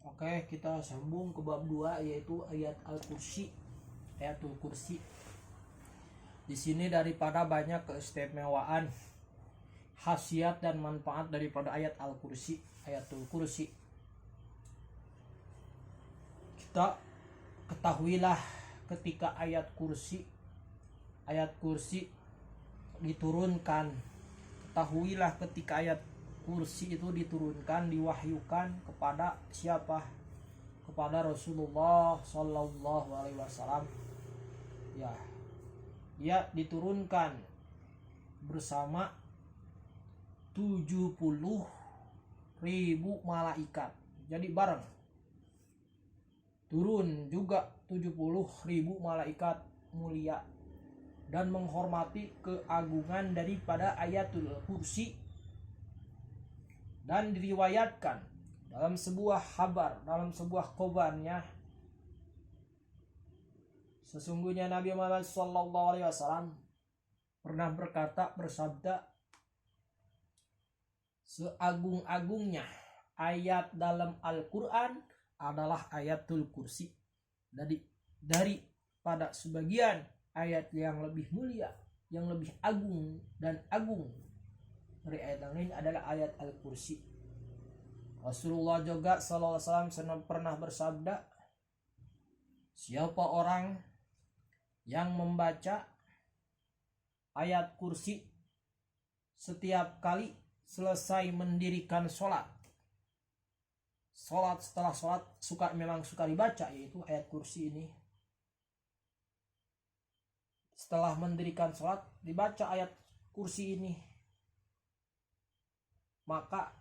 Oke, kita sambung ke bab 2 yaitu ayat Al-Kursi. Ayatul Kursi. Di sini daripada banyak keistimewaan, khasiat dan manfaat daripada ayat Al-Kursi, Ayatul Kursi. Kita ketahuilah ketika ayat kursi diturunkan, ketahuilah ketika ayat kursi itu diturunkan, diwahyukan kepada siapa? Kepada Rasulullah Sallallahu Alaihi Wasallam. Ya, diturunkan bersama 70.000 malaikat. Jadi bareng turun juga 70.000 malaikat mulia dan menghormati keagungan daripada ayatul kursi. Dan diriwayatkan dalam sebuah kabar, dalam sebuah khobarnya, sesungguhnya Nabi Muhammad SAW pernah bersabda, seagung-agungnya ayat dalam Al-Quran adalah ayatul kursi. Daripada sebagian ayat yang lebih mulia, yang lebih agung dan agung dari ayat yang lain adalah ayat Al-Kursi. Rasulullah juga SAW pernah bersabda, siapa orang yang membaca ayat kursi setiap kali selesai mendirikan sholat setelah sholat memang suka dibaca, yaitu ayat kursi ini. Setelah mendirikan sholat dibaca ayat kursi ini, maka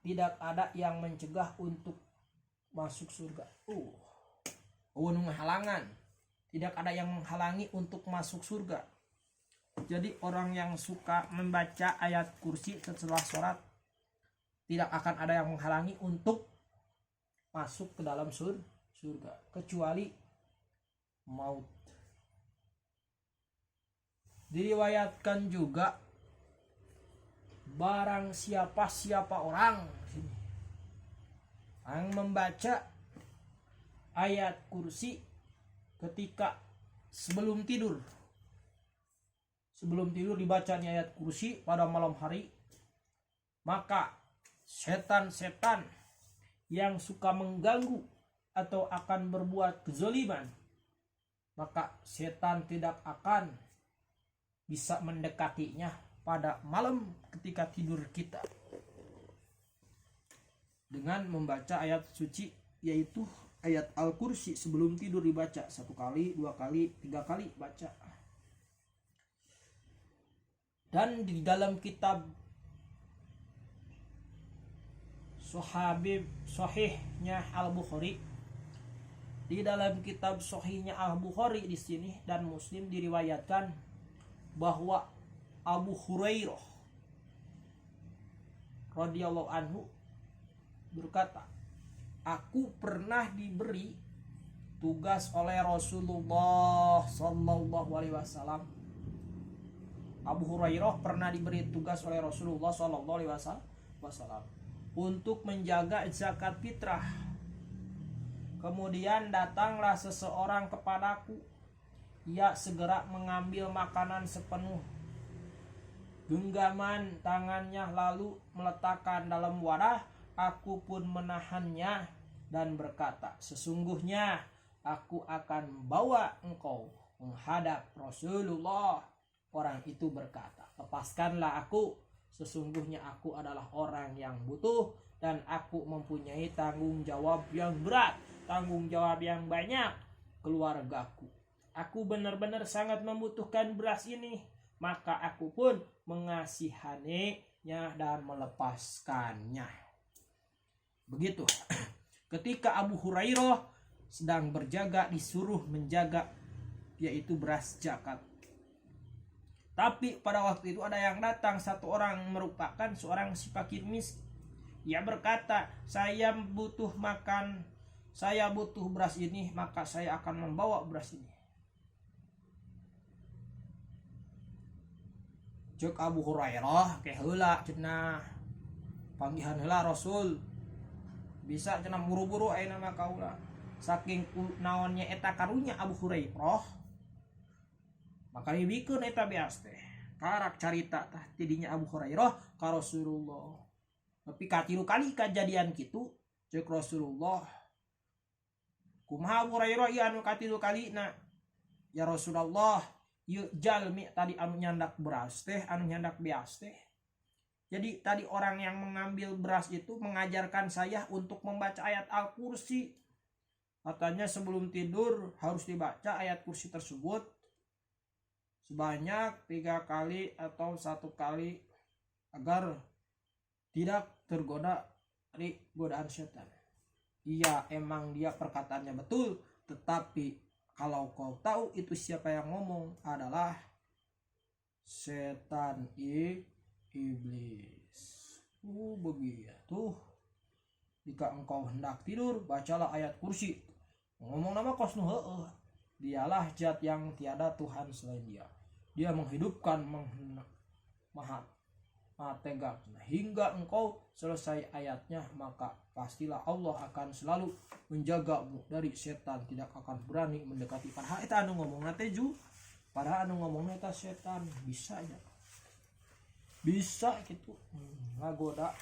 tidak ada yang mencegah untuk masuk surga. Halangan. Tidak ada yang menghalangi untuk masuk surga. Jadi orang yang suka membaca ayat kursi setelah sholat, tidak akan ada yang menghalangi untuk masuk ke dalam surga, kecuali maut. Diriwayatkan juga, barang siapa orang yang membaca ayat kursi ketika sebelum tidur dibacanya ayat kursi pada malam hari, maka setan-setan yang suka mengganggu atau akan berbuat kezaliman, maka setan tidak akan bisa mendekatinya pada malam ketika tidur kita dengan membaca ayat suci, yaitu ayat Al-Kursi. Sebelum tidur dibaca 1 kali, 2 kali, 3 kali baca. Dan di dalam kitab Sahihnya Al-Bukhari, di dalam kitab Sahihnya Al-Bukhari di sini dan Muslim diriwayatkan bahwa Abu Hurairah radhiyallahu anhu berkata, aku pernah diberi tugas oleh Rasulullah sallallahu alaihi wasallam. Abu Hurairah pernah diberi tugas oleh Rasulullah sallallahu alaihi wasallam untuk menjaga zakat fitrah. Kemudian datanglah seseorang kepadaku, ia segera mengambil makanan sepenuh genggaman tangannya lalu meletakkan dalam wadah. Aku pun menahannya dan berkata, sesungguhnya aku akan membawa engkau menghadap Rasulullah. Orang itu berkata, lepaskanlah aku, sesungguhnya aku adalah orang yang butuh dan aku mempunyai tanggung jawab yang berat, tanggung jawab yang banyak keluargaku. Aku benar-benar sangat membutuhkan beras ini. Maka aku pun mengasihaninya dan melepaskannya. Begitu. Ketika Abu Hurairah sedang berjaga, disuruh menjaga, yaitu beras zakat. Tapi pada waktu itu ada yang datang, satu orang merupakan seorang si fakir miskin. Ia berkata, saya butuh makan, saya butuh beras ini, maka saya akan membawa beras ini. Cek Abu Hurairah ke heula cenah panggihan heula Rasul bisa cenah buru-buru aya nama kaula saking naonnya eta karunya Abu Hurairah maka dibikeun eta beas teh karak carita tah tidinya Abu Hurairah ka Rasulullah tapi katilu kali kejadian kitu ceuk Rasulullah kumaha Abu Hurairah ieu anu katilu kalina ya Rasulullah ieu jalmi tadi anu nyandak beras teh anu nyandak beas teh. Jadi tadi orang yang mengambil beras itu mengajarkan saya untuk membaca ayat Al-Kursi. Katanya sebelum tidur harus dibaca ayat kursi tersebut sebanyak 3 kali atau 1 kali agar tidak tergoda dari godaan setan. Iya, emang dia perkataannya betul, tetapi kalau kau tahu itu siapa yang ngomong adalah setan iblis. Begitu. Jika engkau hendak tidur, bacalah ayat kursi. Ngomong nama kosnu heueuh. Dialah zat yang tiada Tuhan selain dia. Dia menghidupkan, maha tegak. Hingga engkau selesai ayatnya, maka pastilah Allah akan selalu menjagamu dari setan, tidak akan berani mendekati. Padahal eta anu ngomongna teh padahal anu ngomongna eta setan, bisa ya. Bisa gitu ngagoda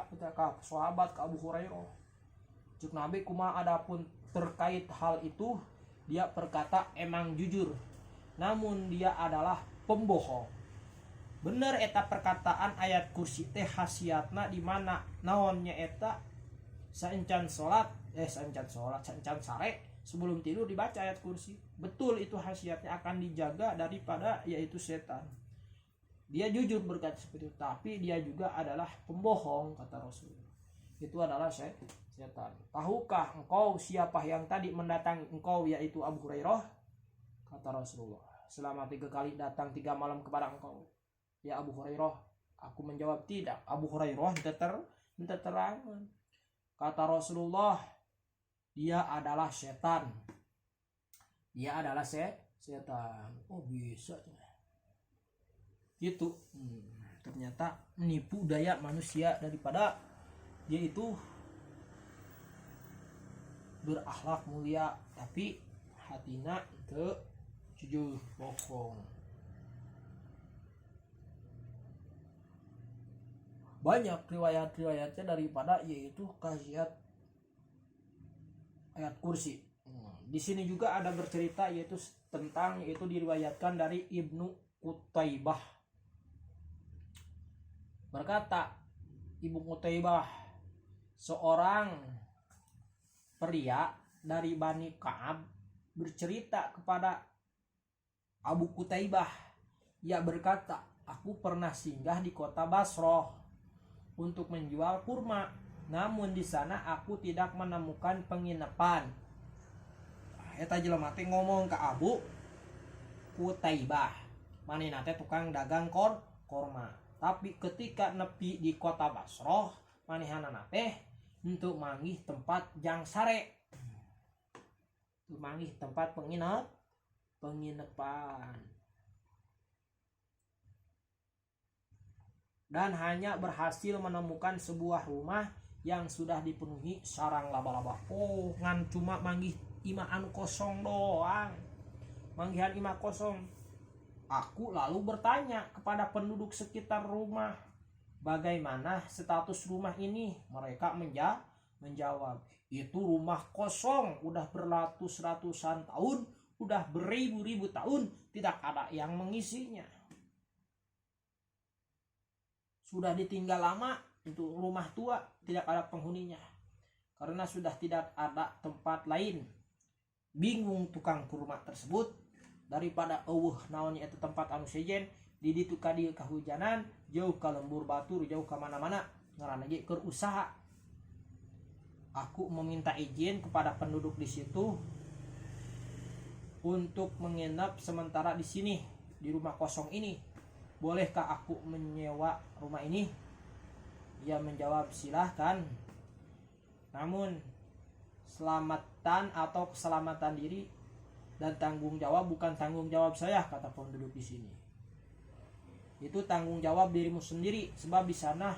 kita ka sahabat ka Abu Hurairah cuk Nabi kumaha adapun terkait hal itu dia berkata emang jujur namun dia adalah pembohong bener eta perkataan ayat kursi teh khasiatna di mana naonnya eta saencan sare sebelum tidur dibaca ayat kursi betul itu khasiatnya akan dijaga daripada yaitu setan. Dia jujur berkata seperti itu, tapi dia juga adalah pembohong, kata Rasul. Itu adalah setan. Tahukah engkau siapa yang tadi mendatangi engkau, yaitu Abu Hurairah? Kata Rasulullah. Selama 3 kali datang 3 malam kepada engkau. Ya Abu Hurairah, aku menjawab tidak. Abu Hurairah minta terangan. Kata Rasulullah, dia adalah setan. Dia adalah setan. Oh bisa. Gitu ternyata menipu daya manusia daripada dia itu berakhlak mulia tapi hatina teu jujur bohong. Banyak riwayat-riwayatnya daripada yaitu khasiat ayat kursi. Di sini juga ada bercerita yaitu tentang yaitu diriwayatkan dari Ibnu Qutaibah. Berkata Ibu Qutaibah, seorang pria dari Bani Ka'ab bercerita kepada Abu Qutaibah. Ia berkata, aku pernah singgah di kota Basrah untuk menjual kurma. Namun di sana aku tidak menemukan penginapan. Eta jelema teh ngomong ke Abu Qutaibah, manehna teh tukang dagang korma. Tapi ketika nepi di kota Basrah, manehanana teh untuk manggih tempat jang sare. Manggih tempat penginapan. Dan hanya berhasil menemukan sebuah rumah yang sudah dipenuhi sarang laba-laba. Oh, ngan cuma manggih imah anu kosong doang. Manggihan imah kosong. Aku lalu bertanya kepada penduduk sekitar rumah, bagaimana status rumah ini? Mereka menjawab, itu rumah kosong, udah beratus-ratusan tahun, udah beribu-ribu tahun, tidak ada yang mengisinya. Sudah ditinggal lama, itu rumah tua, tidak ada penghuninya. Karena sudah tidak ada tempat lain. Bingung tukang kurma tersebut, daripada naonnya itu tempat anu sejen di ditu ka dieu kahujanan jauh ka lembur batur jauh ka mana-mana ngaranna ge keur usaha. Aku meminta izin kepada penduduk di situ untuk menginap sementara di sini di rumah kosong ini. Bolehkah aku menyewa rumah ini? Dia menjawab silahkan. Namun selamatan atau keselamatan diri dan tanggung jawab bukan tanggung jawab saya, kata penduduk di sini. Itu tanggung jawab dirimu sendiri, sebab di sana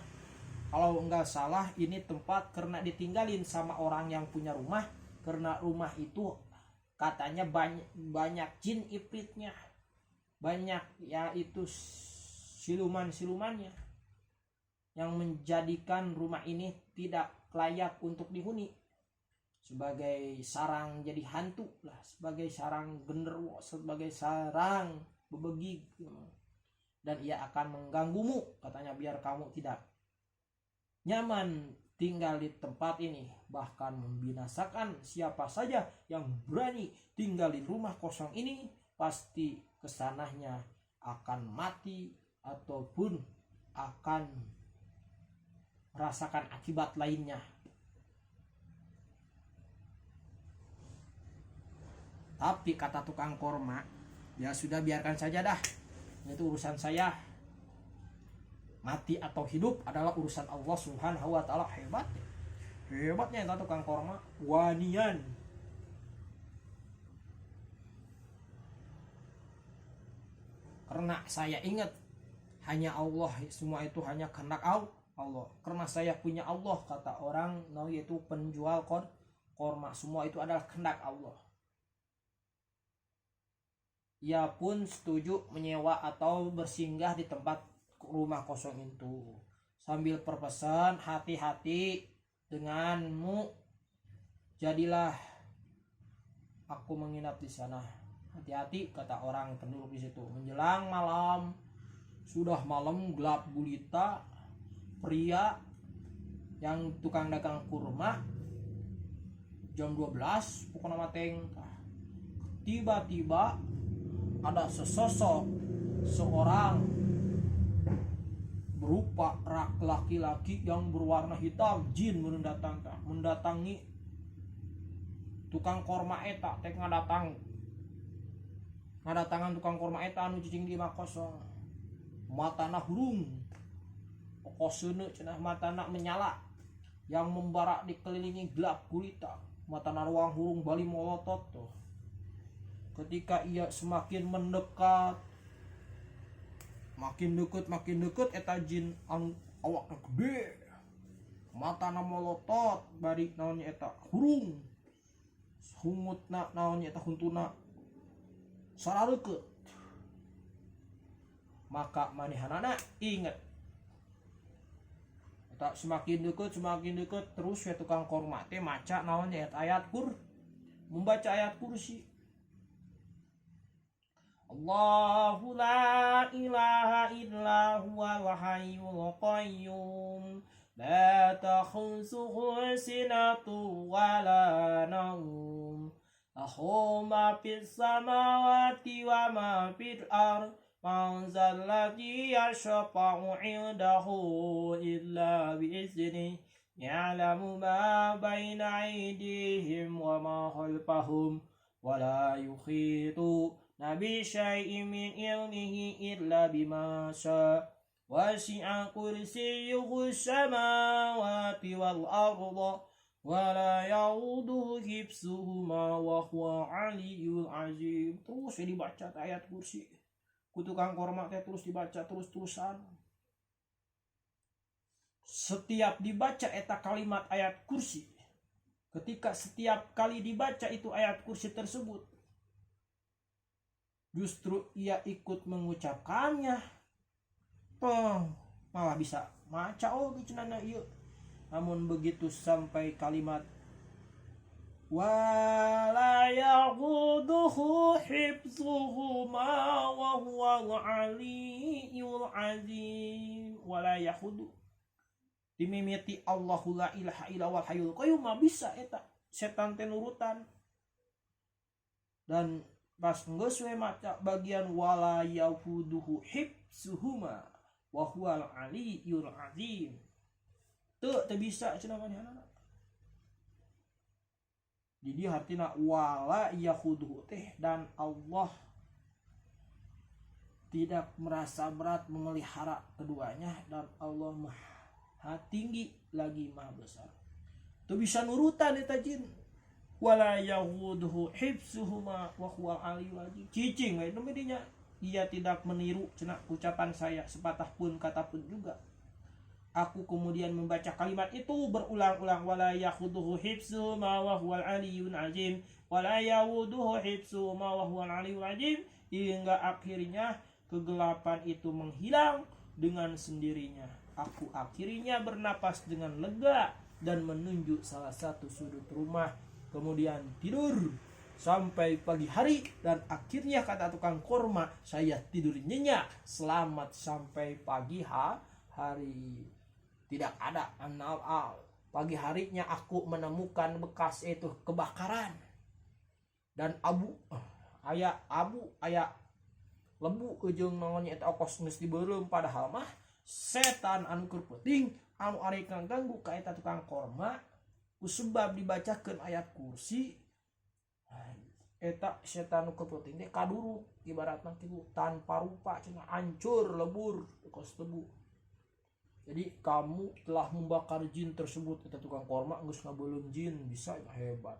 Kalau enggak salah ini tempat karena ditinggalin sama orang yang punya rumah, karena rumah itu katanya banyak jin ifritnya, banyak ya itu siluman-silumannya yang menjadikan rumah ini tidak layak untuk dihuni, sebagai sarang jadi hantu lah, sebagai sarang genderuwo, sebagai sarang bebegik, dan ia akan mengganggumu katanya biar kamu tidak nyaman tinggal di tempat ini, bahkan membinasakan siapa saja yang berani tinggal di rumah kosong ini, pasti kesananya akan mati ataupun akan merasakan akibat lainnya. Tapi kata tukang korma, ya sudah biarkan saja dah, itu urusan saya. Mati atau hidup adalah urusan Allah Subhanahu wa taala. Hebatnya itu tukang korma, wanian. Karena saya ingat hanya Allah, semua itu hanya kehendak Allah. Karena saya punya Allah, kata orang yaitu penjual korma, semua itu adalah kehendak Allah. Ia pun setuju menyewa atau bersinggah di tempat rumah kosong itu, sambil berpesan, hati-hati denganmu, jadilah aku menginap di sana. Hati-hati kata orang penduduk di situ. Menjelang malam, sudah malam gelap gulita, pria yang tukang dagang kurma jam 12 pokoknya mateng, tiba-tiba ada sesosok seorang berupa laki-laki yang berwarna hitam, jin mendatangi tukang korma eta, tek ngadatangan tukang korma eta anu cicing di imah kosong. Matana hurung, pokoseuneut cenah matana menyala, yang membara dikelilingi gelap gulita, matana ruang hurung bali molotot tuh. Ketika ia semakin mendekat, makin deket eta jin anu awakna gede, matana molotot, bari naonnya eta hurung, hungutna naonnya eta huntuna sarareukeut. Maka manehanana inget, eta semakin deket terus ya tukang korma teh maca naonnya eta membaca ayat kursi. Allahu la ilaha illa huwal hayyul qayyum la takhusuhu sinatun wa la nawm lahu ma fis samawati wa ma fil ardh man zalladzi yashfa'u 'indahu illa bi'idznihi ya'lamu ma baina aydihim wa ma khalfahum wa la yuhitu Nabi syai'in min ilmihi illa bima syaa wasi'a kursiyyuhu samawati wal arda wa la ya'uduhu hifdzuhuma wa huwa 'aliyyul 'azim. Terus dibaca ayat kursi ku tukang korma teh, terus dibaca terus-terusan. Setiap dibaca eta kalimat ayat kursi, ketika setiap kali dibaca itu ayat kursi tersebut, justru ia ikut mengucapkannya, malah bisa maca cenana ieu. Namun begitu sampai kalimat wala yaquduhu hifzuhuma wa huwal aliyyul azim, wala yaqudu dimimiti Allahu la ilaha illa wal hayyul qayyum, bisa eta setan teh nurutan. Dan pas geus we maca bagian wala yaquduhu hifzuhuma wa huwal aliyyul azim, teu bisa cenah manehna. Jadi artinya wala yahuduhu teh, dan Allah tidak merasa berat memelihara keduanya, dan Allah maha tinggi lagi maha besar. Itu bisa nurutan eta jin. Wala yahuduhu hifzuhuma wa huwal aliyyul azim. Cicing we nu dinya, ia tidak meniru cenah ucapan saya sepatah pun kata pun juga. Aku kemudian membaca kalimat itu berulang-ulang, wala yakhuduhu hifzuhuma wa huwal aliyyul azim, wala yawuduhu hifzuhuma wa huwal aliyyul azim, hingga akhirnya kegelapan itu menghilang dengan sendirinya. Aku akhirnya bernapas dengan lega dan menunjuk salah satu sudut rumah, kemudian tidur sampai pagi hari. Dan akhirnya kata tukang korma, saya tidur nyenyak, selamat sampai pagi hari. Tidak ada pagi harinya aku menemukan bekas itu kebakaran dan aya lebu ujung nongonnya itu okos geus dibeureum, padahal mah setan anu keur peuting anu ari ganggu ka eta tukang korma kusebab dibacakeun ayat kursi. Eta setan anu keur peuting teh kaduruk ibaratna kitu tanpa rupa cenah hancur lebur kos tebu. Jadi kamu telah membakar jin tersebut. Eta tukang korma geus ngabeuleuh jin, bisa hebat.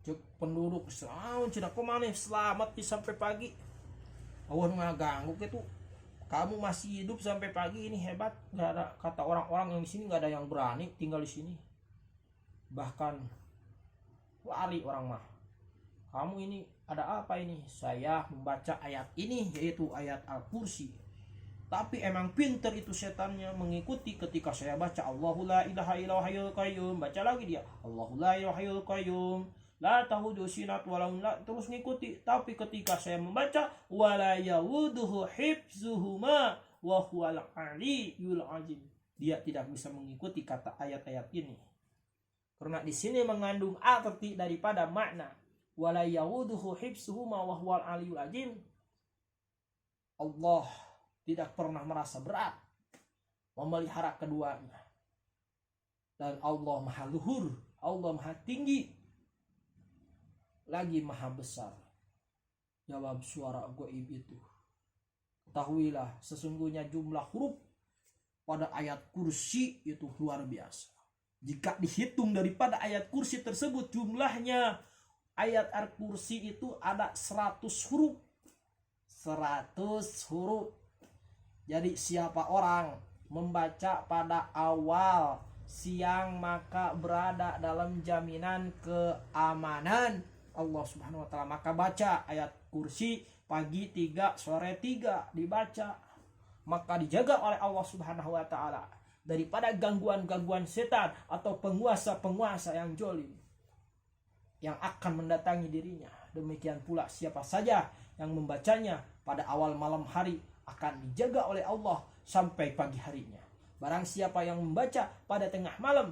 Cek penduduk saun cenah kumaha selamat sampai pagi. Awan ngaganggu kitu. Kamu masih hidup sampai pagi, ini hebat. Gak ada, kata orang-orang yang di sini gak ada yang berani tinggal di sini. Bahkan lari orang mah. Kamu ini ada apa ini? Saya membaca ayat ini, yaitu ayat Al-Kursi. Tapi emang pinter itu setannya mengikuti ketika saya baca Allahu la ilaha illa hayyul qayyum, baca lagi dia Allahu la ilaha hayyul qayyum la ta'khudhuhu sinatun wa la nawm, terus ngikuti. Tapi ketika saya membaca wala yawuduhu hifzuhuma wa huwal aliyyul azim, dia tidak bisa mengikuti kata ayat-ayat ini karena di sini mengandung arti daripada makna wala yawuduhu hifzuhuma wa huwal aliyyul azim. Allah tidak pernah merasa berat memelihara keduanya. Dan Allah maha luhur, Allah maha tinggi, lagi maha besar. Jawab suara gaib itu, ketahuilah sesungguhnya jumlah huruf pada ayat kursi itu luar biasa. Jika dihitung daripada ayat kursi tersebut, jumlahnya ayat Al-Kursi itu ada 100 huruf. 100 huruf. Jadi siapa orang membaca pada awal siang maka berada dalam jaminan keamanan Allah Subhanahu wa taala. Maka baca ayat kursi pagi 3, sore 3 dibaca, maka dijaga oleh Allah Subhanahu wa taala daripada gangguan-gangguan setan atau penguasa-penguasa yang zalim yang akan mendatangi dirinya. Demikian pula siapa saja yang membacanya pada awal malam hari akan dijaga oleh Allah sampai pagi harinya. Barang siapa yang membaca pada tengah malam,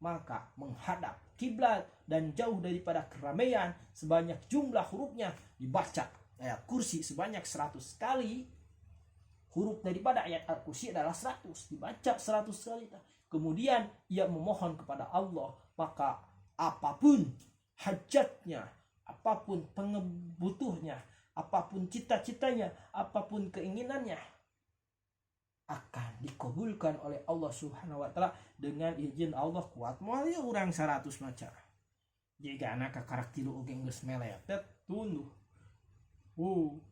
maka menghadap kiblat dan jauh daripada keramaian sebanyak jumlah hurufnya dibaca. Ayat kursi sebanyak 100 kali. Huruf daripada ayat Al-Kursi adalah 100, dibaca 100 kali. Kemudian ia memohon kepada Allah, maka apapun hajatnya, apapun pengebutuhnya, apapun cita-citanya, apapun keinginannya akan dikabulkan oleh Allah Subhanahu wa taala dengan izin Allah. Kuat moal ya urang 100 maca. Jika anak karak tilu oge geus meletet tunduh.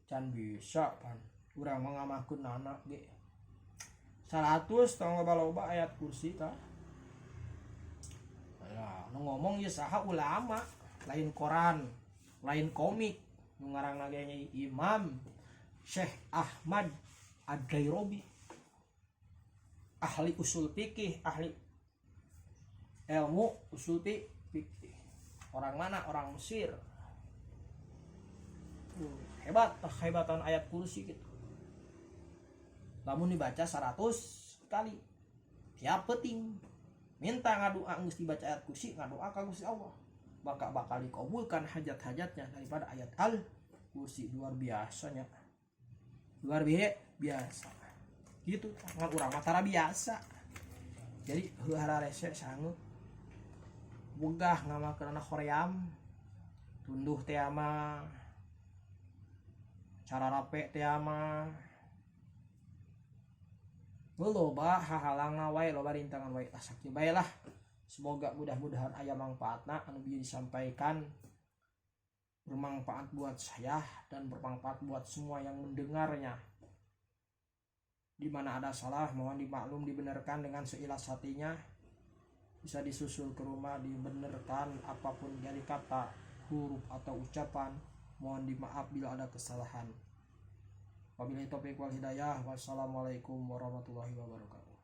Can bisa pan. Urang mangamakeun anak ge. 100 tong loba-loba ayat kursi tah. Ya, nu ngomong ieu saha ulama, lain koran, lain komik. Ngarang naganya Imam Syekh Ahmad Ad-Dairobi, ahli usul fikih, ahli ilmu usul fikih. Orang mana? Orang Mesir. Hebat, hebatan ayat kursi gitu. Namun dibaca 100 kali tiap penting minta ngadoa geus dibaca ayat kursi, ngadoa ka Gusti Allah, maka bakal dikabulkan hajat-hajatnya daripada ayat Al-Kursi. Luar biasanya, luar biasa gitu. Ngan urang matara biasa, jadi heuhara rese sanggup bogah ngamakeun anak hoream tunduh teh ama cara rape teh ama loba hahalangna wae, loba rintangan wae, sakit bae lah. Semoga mudah-mudahan aya manfaatna anu bisa disampaikan, bermanfaat buat saya dan bermanfaat buat semua yang mendengarnya. Di mana ada salah mohon dimaklum, dibenarkan dengan seikhlas hatinya. Bisa disusul ke rumah, dibenarkan apapun jadi kata, huruf atau ucapan. Mohon dimaaf bila ada kesalahan. Wabillahi taufiq wal hidayah. Wassalamualaikum warahmatullahi wabarakatuh.